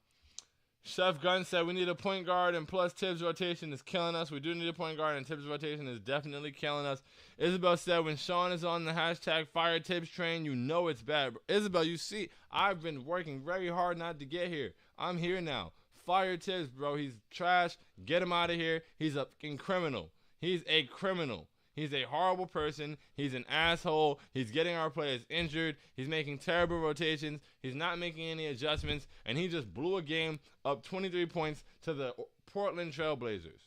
Chef Gunn said we need a point guard, and plus Tibbs' rotation is killing us. We do need a point guard, and Tibbs' rotation is definitely killing us. Isabel said when Sean is on the hashtag fire Tibbs train, you know it's bad. Bro. Isabel, you see, I've been working very hard not to get here. I'm here now. Fire Tibbs, bro. He's trash. Get him out of here. He's a fucking criminal. He's a criminal. He's a horrible person. He's an asshole. He's getting our players injured. He's making terrible rotations. He's not making any adjustments. And he just blew a game up 23 points to the Portland Trail Blazers.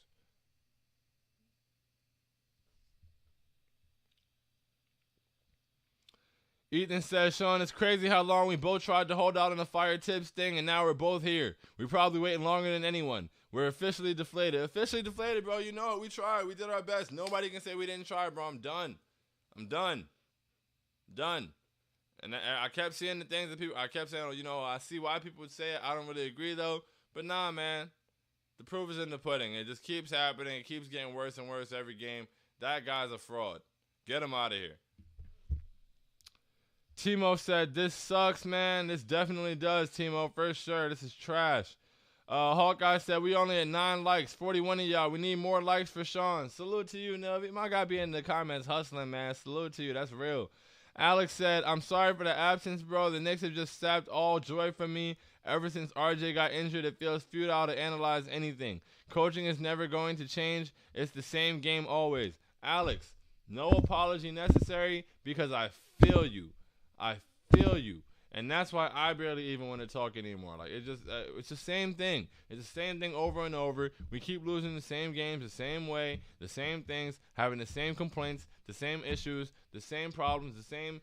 Ethan says, Sean, it's crazy how long we both tried to hold out on the fire tips thing, and now we're both here. We're probably waiting longer than anyone. We're officially deflated. Officially deflated, bro. You know it. We tried. We did our best. Nobody can say we didn't try, bro. I'm done. Done. And I kept seeing the things that people, I kept saying, you know, I see why people would say it. I don't really agree, though. But nah, man. The proof is in the pudding. It just keeps happening. It keeps getting worse and worse every game. That guy's a fraud. Get him out of here. Timo said, this sucks, man. This definitely does, Timo. For sure. This is trash. Hawkeye said, we only at 9 likes. 41 of y'all. We need more likes for Sean. Salute to you, Nelby. My guy be in the comments hustling, man. Salute to you. That's real. Alex said, I'm sorry for the absence, bro. The Knicks have just sapped all joy from me. Ever since RJ got injured, it feels futile to analyze anything. Coaching is never going to change. It's the same game always. Alex, no apology necessary because I feel you. And that's why I barely even want to talk anymore. Like, it's the same thing. It's the same thing over and over. We keep losing the same games the same way, the same things, having the same complaints, the same issues, the same problems, the same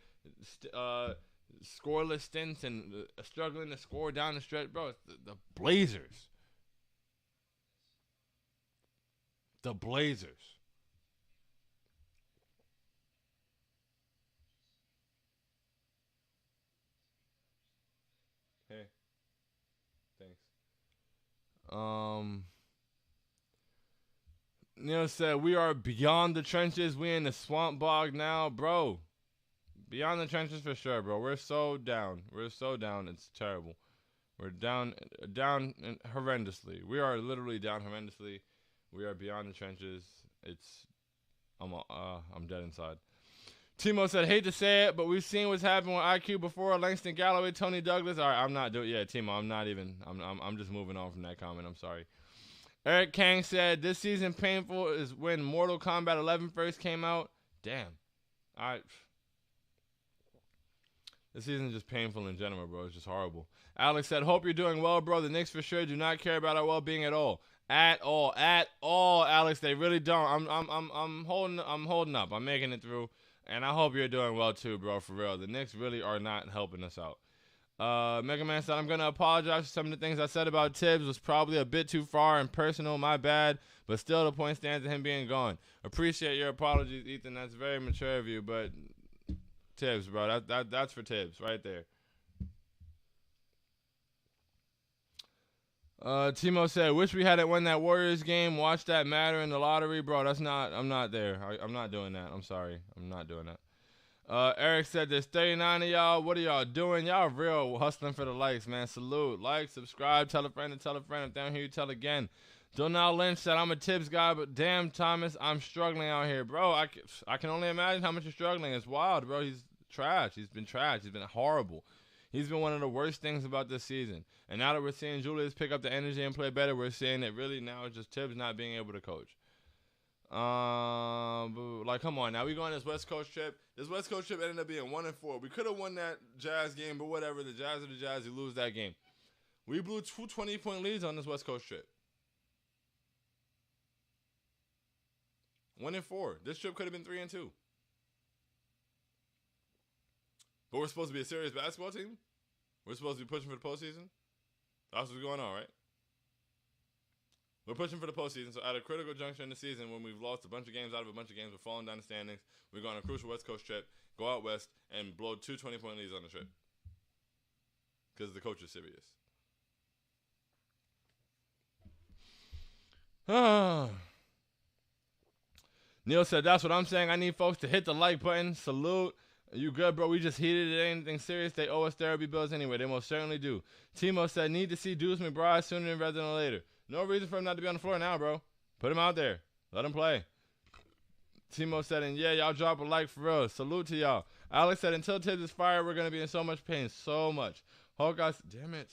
scoreless stints and struggling to score down the stretch. Bro, it's the Blazers. The Blazers. Hey. Thanks. Neil said, we are beyond the trenches. We in the swamp bog now, bro. Beyond the trenches for sure, bro. We're so down. It's terrible. We're down horrendously. We are literally down horrendously. We are beyond the trenches. I'm dead inside. Timo said, hate to say it, but we've seen what's happened with IQ before. Langston Galloway, Tony Douglas. All right, I'm not doing. Yeah, Timo, I'm just moving on from that comment. I'm sorry. Eric Kang said, this season painful is when Mortal Kombat 11 first came out. Damn. This season is just painful in general, bro. It's just horrible. Alex said, hope you're doing well, bro. The Knicks for sure do not care about our well-being at all. At all, Alex. They really don't. I'm holding up. I'm making it through. And I hope you're doing well too, bro, for real. The Knicks really are not helping us out. Mega Man said, I'm going to apologize for some of the things I said about Tibbs. Was probably a bit too far and personal, my bad. But still, the point stands to him being gone. Appreciate your apologies, Ethan. That's very mature of you, but Tibbs, bro. That's for Tibbs right there. Timo said, wish we hadn't won that Warriors game. Watch that matter in the lottery, bro. I'm not there. I'm not doing that. I'm sorry. I'm not doing that. Eric said, there's 39 of y'all. What are y'all doing? Y'all real hustling for the likes, man. Salute. Like, subscribe, tell a friend, and tell a friend. If down here, you tell again. Donald Lynch said, I'm a Tibbs guy, but damn, Thomas, I'm struggling out here. Bro, I can only imagine how much you're struggling. It's wild, bro. He's trash. He's been trash. He's been horrible. He's been one of the worst things about this season. And now that we're seeing Julius pick up the energy and play better, we're seeing that really now it's just Tibbs not being able to coach. Like, come on. Now we go on this West Coast trip. This West Coast trip ended up being 1-4. We could have won that Jazz game, but whatever. The Jazz are the Jazz. You lose that game. We blew 2 20-point leads on this West Coast trip. 1-4. This trip could have been 3-2. But we're supposed to be a serious basketball team? We're supposed to be pushing for the postseason? That's what's going on, right? We're pushing for the postseason, so at a critical juncture in the season when we've lost a bunch of games out of a bunch of games, we're falling down the standings, we're going on a crucial West Coast trip, go out west, and blow 2 20-point leads on the trip. Because the coach is serious. Neil said, that's what I'm saying. I need folks to hit the like button. Salute. You good, bro? We just heated it. Anything serious? They owe us therapy bills anyway. They most certainly do. Timo said, need to see Deuce McBride sooner rather than later. No reason for him not to be on the floor now, bro. Put him out there. Let him play. Timo said, and yeah, y'all drop a like for real. Salute to y'all. Alex said, until Tibbs is fired, we're going to be in so much pain. So much. Hawkeye, damn it.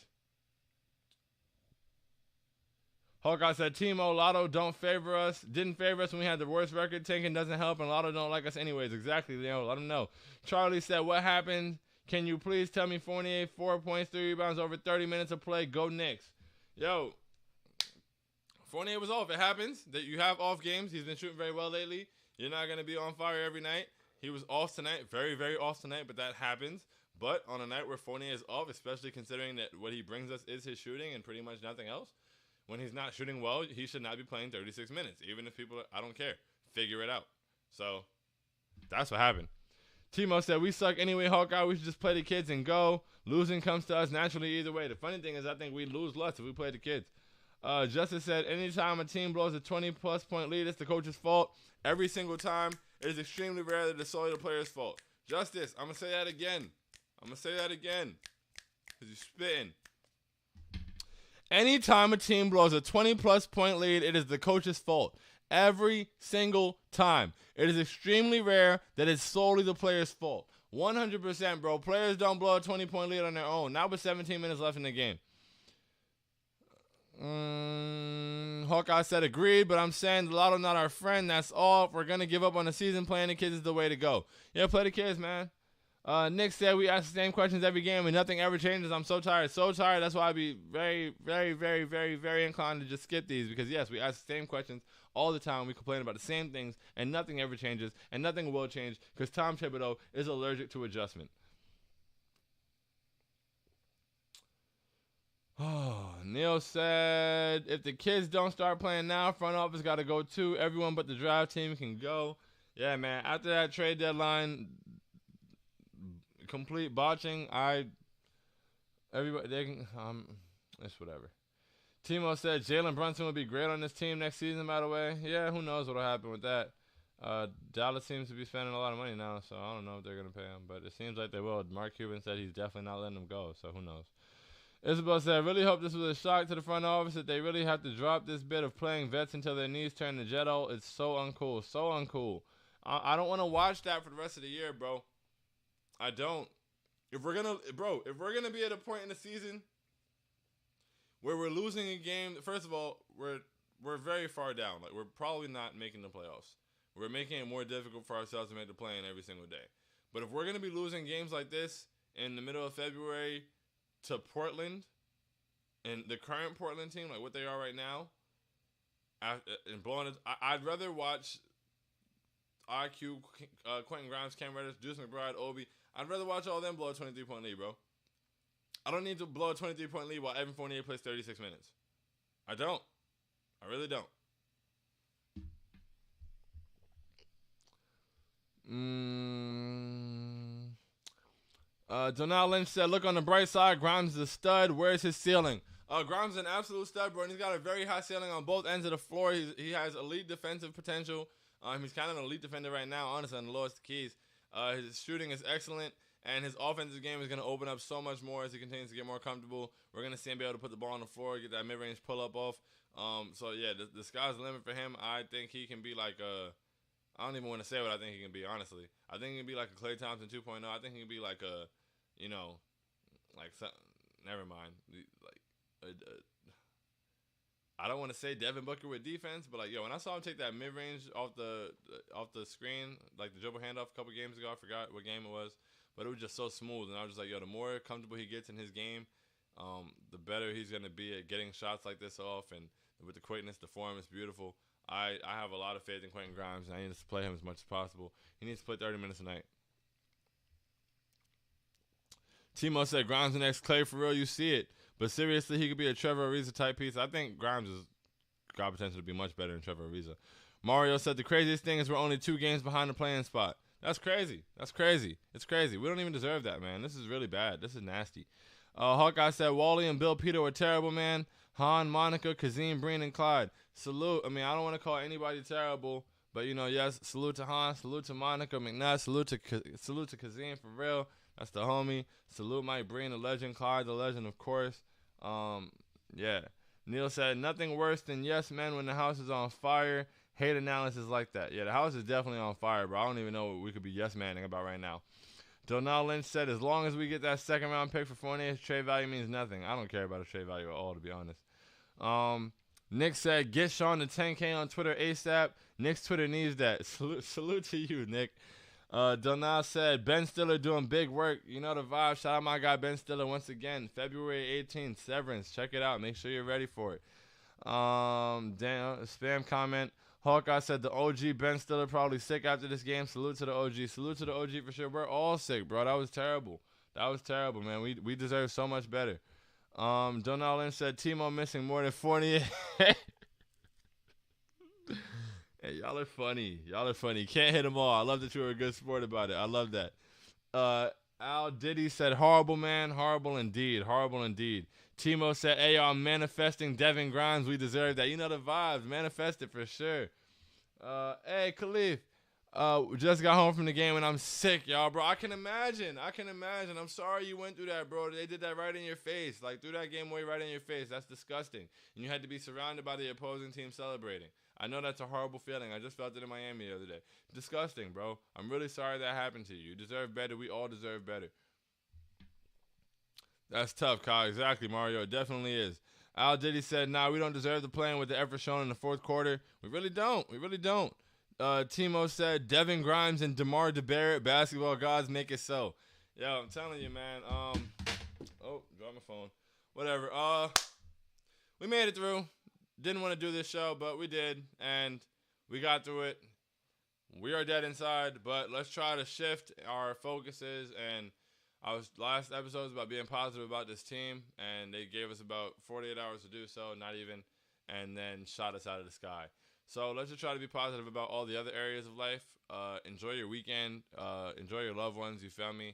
Hawkeye said, Timo, Lotto don't favor us. Didn't favor us when we had the worst record. Tanking doesn't help, and Lotto don't like us anyways. Exactly, Leo. Let him know. Charlie said, what happened? Can you please tell me Fournier, 4 points, 3 rebounds, over 30 minutes of play. Go Knicks. Yo, Fournier was off. It happens that you have off games. He's been shooting very well lately. You're not going to be on fire every night. He was off tonight, very, very off tonight, but that happens. But on a night where Fournier is off, especially considering that what he brings us is his shooting and pretty much nothing else, when he's not shooting well, he should not be playing 36 minutes. Even if people, I don't care. Figure it out. So, that's what happened. Timo said, we suck anyway, Hawkeye. We should just play the kids and go. Losing comes to us naturally either way. The funny thing is I think we lose less if we play the kids. Justice said, anytime a team blows a 20-plus point lead, it's the coach's fault. Every single time, it is extremely rare that it's solely the player's fault. Justice, I'm going to say that again. Because you're spitting. Anytime a team blows a 20-plus point lead, it is the coach's fault. Every single time. It is extremely rare that it's solely the player's fault. 100%, bro. Players don't blow a 20-point lead on their own. Not with 17 minutes left in the game. Hawkeye said agreed, but I'm saying the lotto not our friend. That's all. If we're going to give up on the season, playing the kids is the way to go. Yeah, play the kids, man. Nick said we ask the same questions every game and nothing ever changes. I'm so tired. That's why I'd be very, very, very, very, very inclined to just skip these because, yes, we ask the same questions all the time. We complain about the same things and nothing ever changes and nothing will change because Tom Thibodeau is allergic to adjustment. Oh, Neil said, if the kids don't start playing now, front office got to go too. Everyone but the drive team can go. Yeah, man. After that trade deadline, complete botching. Everybody, they can, it's whatever. Timo said Jalen Brunson would be great on this team next season, by the way. Yeah, who knows what'll happen with that. Dallas seems to be spending a lot of money now, so I don't know if they're going to pay him, but it seems like they will. Mark Cuban said he's definitely not letting them go, so who knows. Isabel said, I really hope this was a shock to the front office that they really have to drop this bit of playing vets until their knees turn to Jetto. It's so uncool. So uncool. I don't want to watch that for the rest of the year, bro. I don't. If we're gonna be at a point in the season where we're losing a game, first of all, we're very far down. Like, we're probably not making the playoffs. We're making it more difficult for ourselves to make the play-in every single day. But if we're gonna be losing games like this in the middle of February to Portland, and the current Portland team, like what they are right now, and blowing it, I'd rather watch IQ, Quentin Grimes, Cam Reddish, Deuce McBride, Obi. I'd rather watch all them blow a 23-point lead, bro. I don't need to blow a 23-point lead while Evan Fournier plays 36 minutes. I don't. I really don't. Donald Lynch said, look on the bright side. Grimes is a stud. Where's his ceiling? Grimes is an absolute stud, bro, and he's got a very high ceiling on both ends of the floor. He has elite defensive potential. He's kind of an elite defender right now, honestly, on the lowest keys. His shooting is excellent, and his offensive game is going to open up so much more as he continues to get more comfortable. We're going to see him be able to put the ball on the floor, get that mid-range pull-up off. So, yeah, the sky's the limit for him. I think he can be like I don't even want to say what I think he can be, honestly. I think he can be like a Klay Thompson 2.0. I think he can be like a, never mind. I don't want to say Devin Booker with defense, but when I saw him take that mid-range off the screen, like the dribble handoff a couple games ago, I forgot what game it was, but it was just so smooth, and I was just like, the more comfortable he gets in his game, the better he's going to be at getting shots like this off, and with the quickness, the form, it's beautiful. I have a lot of faith in Quentin Grimes, and I need to play him as much as possible. He needs to play 30 minutes a night. Timo said, Grimes the next Clay, for real, you see it. But seriously, he could be a Trevor Ariza type piece. I think Grimes has got potential to be much better than Trevor Ariza. Mario said, the craziest thing is we're only 2 games behind the playing spot. That's crazy. It's crazy. We don't even deserve that, man. This is really bad. This is nasty. Hawkeye said, Wally and Bill Peter were terrible, man. Han, Monica, Kazim, Breen, and Clyde. Salute. I don't want to call anybody terrible, but, yes, salute to Han, salute to Monica McNutt, salute to Kazim, for real. That's the homie. Salute Mike Breen, the legend. Clyde, the legend, of course. Yeah. Neil said, nothing worse than yes men when the house is on fire. Hate analysis like that. Yeah, the house is definitely on fire, bro. I don't even know what we could be yes manning about right now. Donald Lynch said, as long as we get that second round pick for Fournier, his trade value means nothing. I don't care about his trade value at all, to be honest. Nick said, get Sean to 10K on Twitter ASAP. Nick's Twitter needs that. Salute to you, Nick. Donald said, Ben Stiller doing big work. You know the vibe. Shout out my guy Ben Stiller once again. February 18th, Severance. Check it out. Make sure you're ready for it. Damn, spam comment. Hawkeye said the OG Ben Stiller probably sick after this game. Salute to the OG. Salute to the OG for sure. We're all sick, bro. That was terrible. That was terrible, man. We deserve so much better. Donald Lynch said Timo missing more than 48. Hey, y'all are funny. Y'all are funny. Can't hit them all. I love that you were a good sport about it. I love that. Al Diddy said horrible, man. Horrible indeed. Horrible indeed. Timo said, hey, y'all manifesting Devin Grimes. We deserve that. You know the vibes. Manifest it for sure. Hey, Khalif. Just got home from the game and I'm sick, y'all, bro. I can imagine. I'm sorry you went through that, bro. They did that right in your face. Like, threw that game away right in your face. That's disgusting. And you had to be surrounded by the opposing team celebrating. I know that's a horrible feeling. I just felt it in Miami the other day. Disgusting, bro. I'm really sorry that happened to you. You deserve better. We all deserve better. That's tough, Kyle. Exactly, Mario. It definitely is. Al Diddy said, nah, we don't deserve the playing with the effort shown in the fourth quarter. We really don't. We really don't. Timo said, Devin Grimes and DeMar DeBarrett, basketball gods, make it so. Yo, I'm telling you, man. Oh, dropped my phone. Whatever. We made it through. Didn't want to do this show, but we did, and we got through it. We are dead inside, but let's try to shift our focuses. And last episode was about being positive about this team, and they gave us about 48 hours to do so, not even, and then shot us out of the sky. So let's just try to be positive about all the other areas of life. Enjoy your weekend. Enjoy your loved ones. You feel me?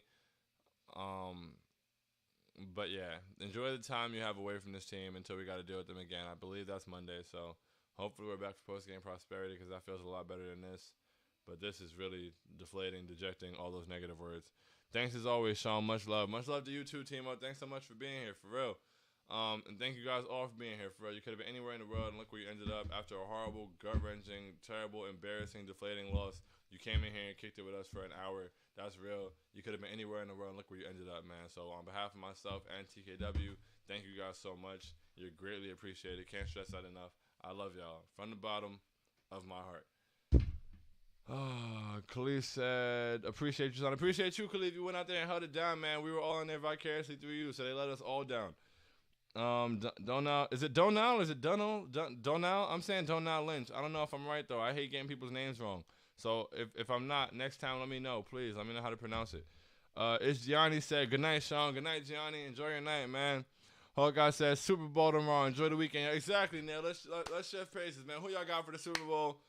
But yeah, enjoy the time you have away from this team until we got to deal with them again. I believe that's Monday, so hopefully we're back for post-game prosperity because that feels a lot better than this. But this is really deflating, dejecting, all those negative words. Thanks as always, Sean. Much love. Much love to you too, Timo. Thanks so much for being here, for real. And thank you guys all for being here, for real. You could have been anywhere in the world, and look where you ended up after a horrible, gut-wrenching, terrible, embarrassing, deflating loss. You came in here and kicked it with us for an hour. That's real. You could have been anywhere in the world, and look where you ended up, man. So on behalf of myself and TKW, thank you guys so much. You're greatly appreciated. Can't stress that enough. I love y'all from the bottom of my heart. Khalif said, appreciate you, son. Appreciate you, Khalif. You went out there and held it down, man. We were all in there vicariously through you, so they let us all down. Donald, is it Donald? Is it Donald? Donald? I'm saying Donald Lynch. I don't know if I'm right, though. I hate getting people's names wrong. So if I'm not, next time let me know, please. Let me know how to pronounce it. It's Gianni said, good night, Sean. Good night, Gianni. Enjoy your night, man. Hawkeye says, Super Bowl tomorrow. Enjoy the weekend. Exactly, Neil. Let's shift paces, man. Who y'all got for the Super Bowl?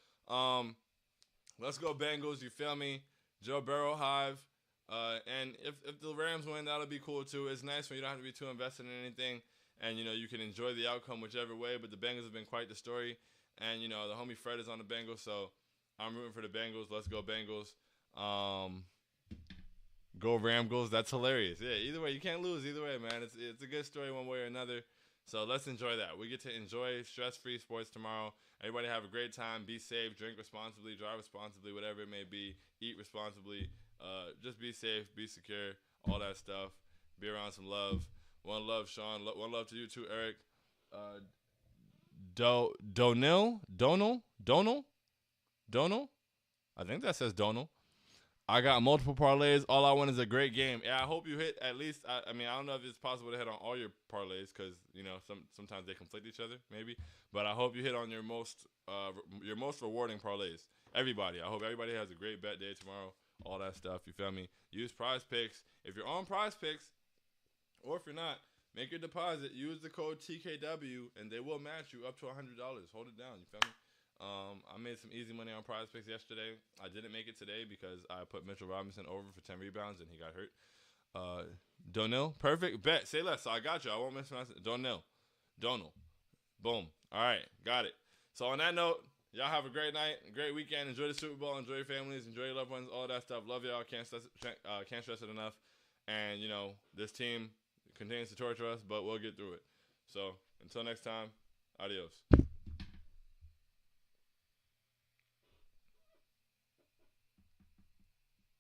Let's go Bengals. You feel me? Joe Burrow, Hive. And if the Rams win, that'll be cool, too. It's nice when you don't have to be too invested in anything. And, you can enjoy the outcome whichever way. But the Bengals have been quite the story. And, the homie Fred is on the Bengals, so I'm rooting for the Bengals. Let's go Bengals. Go Ramgles. That's hilarious. Yeah, either way, you can't lose either way, man. It's a good story one way or another. So let's enjoy that. We get to enjoy stress-free sports tomorrow. Everybody have a great time. Be safe. Drink responsibly. Drive responsibly. Whatever it may be. Eat responsibly. Just be safe. Be secure. All that stuff. Be around some love. One love, Sean. One love to you too, Eric. Donal? I think that says Donal. I got multiple parlays. All I want is a great game. Yeah, I hope you hit at least. I don't know if it's possible to hit on all your parlays because sometimes they conflict each other, maybe. But I hope you hit on your most rewarding parlays. Everybody, I hope everybody has a great bet day tomorrow. All that stuff. You feel me? Use Prize Picks. If you're on Prize Picks, or if you're not, make your deposit. Use the code TKW, and they will match you up to $100. Hold it down. You feel me? I made some easy money on Prize Picks yesterday. I didn't make it today because I put Mitchell Robinson over for 10 rebounds and he got hurt. Donil, perfect bet. Say less. So I got you. I won't miss my Donil. Boom. All right, got it. So on that note, y'all have a great night, a great weekend. Enjoy the Super Bowl. Enjoy your families. Enjoy your loved ones. All that stuff. Love y'all. Can't stress it enough. And this team continues to torture us, but we'll get through it. So until next time, adios.